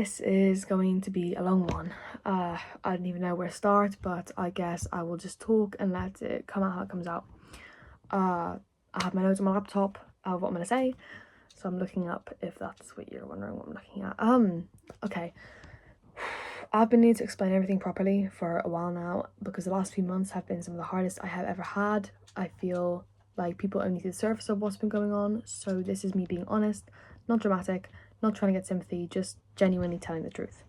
This is going to be a long one. I don't even know where to start, but I guess I will just talk and let it come out how it comes out. I have my notes on my laptop of what I'm going to say, so I'm looking up if that's what you're wondering what I'm looking at. Okay. I've been needing to explain everything properly for a while now because the last few months have been some of the hardest I have ever had. I feel like people only see the surface of what's been going on, so this is me being honest, not dramatic, not trying to get sympathy, just genuinely telling the truth.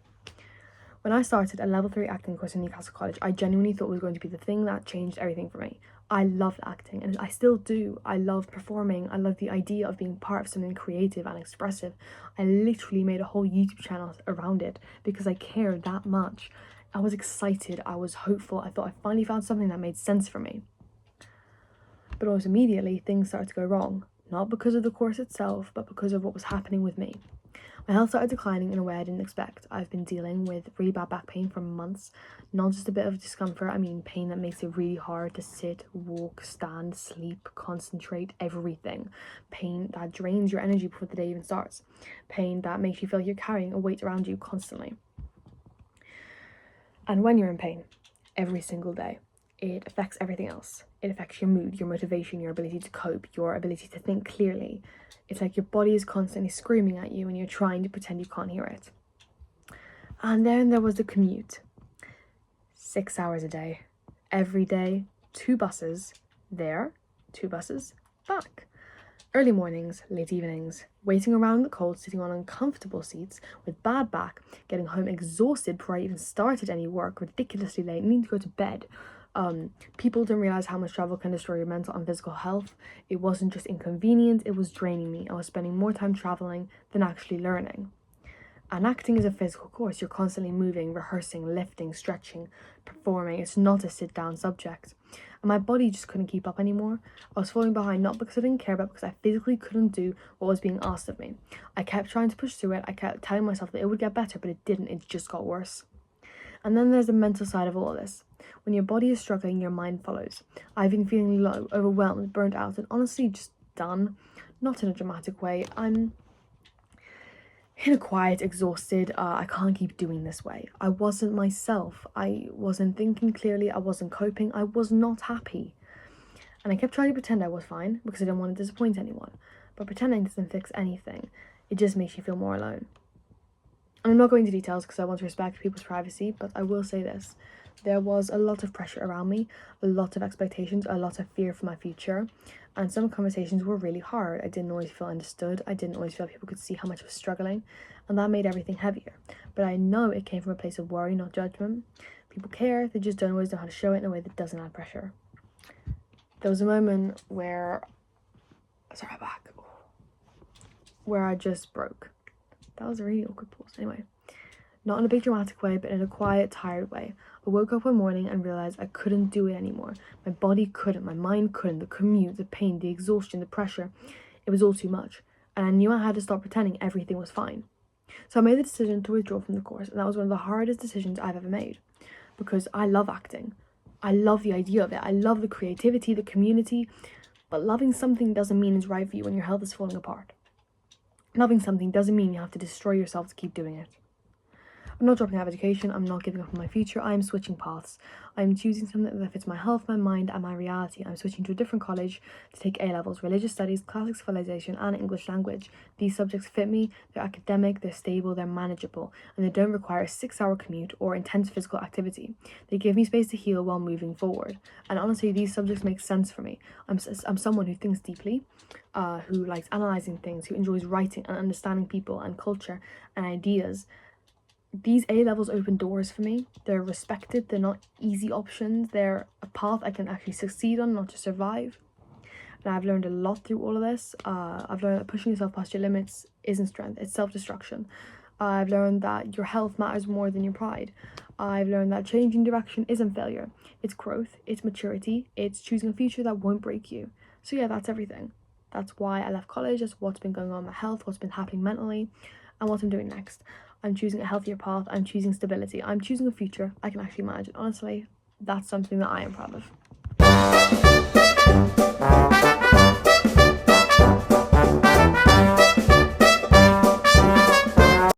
When I started a level 3 acting course in Newcastle College, I genuinely thought it was going to be the thing that changed everything for me. I loved acting, and I still do. I love performing. I love the idea of being part of something creative and expressive. I literally made a whole YouTube channel around it because I care that much. I was excited. I was hopeful. I thought I finally found something that made sense for me. But almost immediately, things started to go wrong. Not because of the course itself, but because of what was happening with me. My health started declining in a way I didn't expect. I've been dealing with really bad back pain for months. Not just a bit of discomfort, I mean pain that makes it really hard to sit, walk, stand, sleep, concentrate, everything. Pain that drains your energy before the day even starts. Pain that makes you feel like you're carrying a weight around you constantly. And when you're in pain, every single day, it affects everything else. It affects your mood, your motivation, your ability to cope, your ability to think clearly. It's like your body is constantly screaming at you and you're trying to pretend you can't hear it. And then there was the commute. 6 hours a day. Every day, 2 buses there, 2 buses back. Early mornings, late evenings, waiting around in the cold, sitting on uncomfortable seats with bad back, getting home exhausted before I even started any work, ridiculously late, needing to go to bed. People don't realize how much travel can destroy your mental and physical health. It wasn't just inconvenient, it was draining me. I was spending more time traveling than actually learning. And acting is a physical course. You're constantly moving, rehearsing, lifting, stretching, performing. It's not a sit-down subject. And my body just couldn't keep up anymore. I was falling behind, not because I didn't care, but because I physically couldn't do what was being asked of me. I kept trying to push through it. I kept telling myself that it would get better, but it didn't. It just got worse. And then there's the mental side of all of this. When your body is struggling, your mind follows. I've been feeling low, overwhelmed, burnt out, and honestly just done. Not in a dramatic way. I'm in a quiet, exhausted, I can't keep doing this way. I wasn't myself. I wasn't thinking clearly. I wasn't coping. I was not happy. And I kept trying to pretend I was fine because I didn't want to disappoint anyone. But pretending doesn't fix anything. It just makes you feel more alone. And I'm not going into details because I want to respect people's privacy, but I will say this. There was a lot of pressure around me, a lot of expectations, a lot of fear for my future, and some conversations were really hard. I didn't always feel understood. I didn't always feel people could see how much I was struggling, and that made everything heavier. But I know it came from a place of worry, not judgment. People care, they just don't always know how to show it in a way that doesn't add pressure. There was a moment where, where I just broke. That was a really awkward pause. Anyway, not in a big dramatic way, but in a quiet, tired way. I woke up one morning and realized I couldn't do it anymore. My body couldn't, my mind couldn't, the commute, the pain, the exhaustion, the pressure. It was all too much. And I knew I had to stop pretending everything was fine. So I made the decision to withdraw from the course, and that was one of the hardest decisions I've ever made. Because I love acting. I love the idea of it. I love the creativity, the community. But loving something doesn't mean it's right for you when your health is falling apart. Loving something doesn't mean you have to destroy yourself to keep doing it. I'm not dropping out of education, I'm not giving up on my future, I am switching paths. I'm choosing something that fits my health, my mind, and my reality. I'm switching to a different college to take A-levels, religious studies, classic civilization, and English language. These subjects fit me, they're academic, they're stable, they're manageable, and they don't require a 6-hour commute or intense physical activity. They give me space to heal while moving forward. And honestly, these subjects make sense for me. I'm someone who thinks deeply, who likes analysing things, who enjoys writing and understanding people and culture and ideas. These A-levels open doors for me. They're respected, they're not easy options, they're a path I can actually succeed on, not just survive. And I've learned a lot through all of this. I've learned that pushing yourself past your limits isn't strength, it's self-destruction. I've learned that your health matters more than your pride. I've learned that changing direction isn't failure. It's growth, it's maturity, it's choosing a future that won't break you. So yeah, that's everything. That's why I left college, that's what's been going on with my health, what's been happening mentally, and what I'm doing next. I'm choosing a healthier path, I'm choosing stability, I'm choosing a future I can actually manage. Honestly, that's something that I am proud of.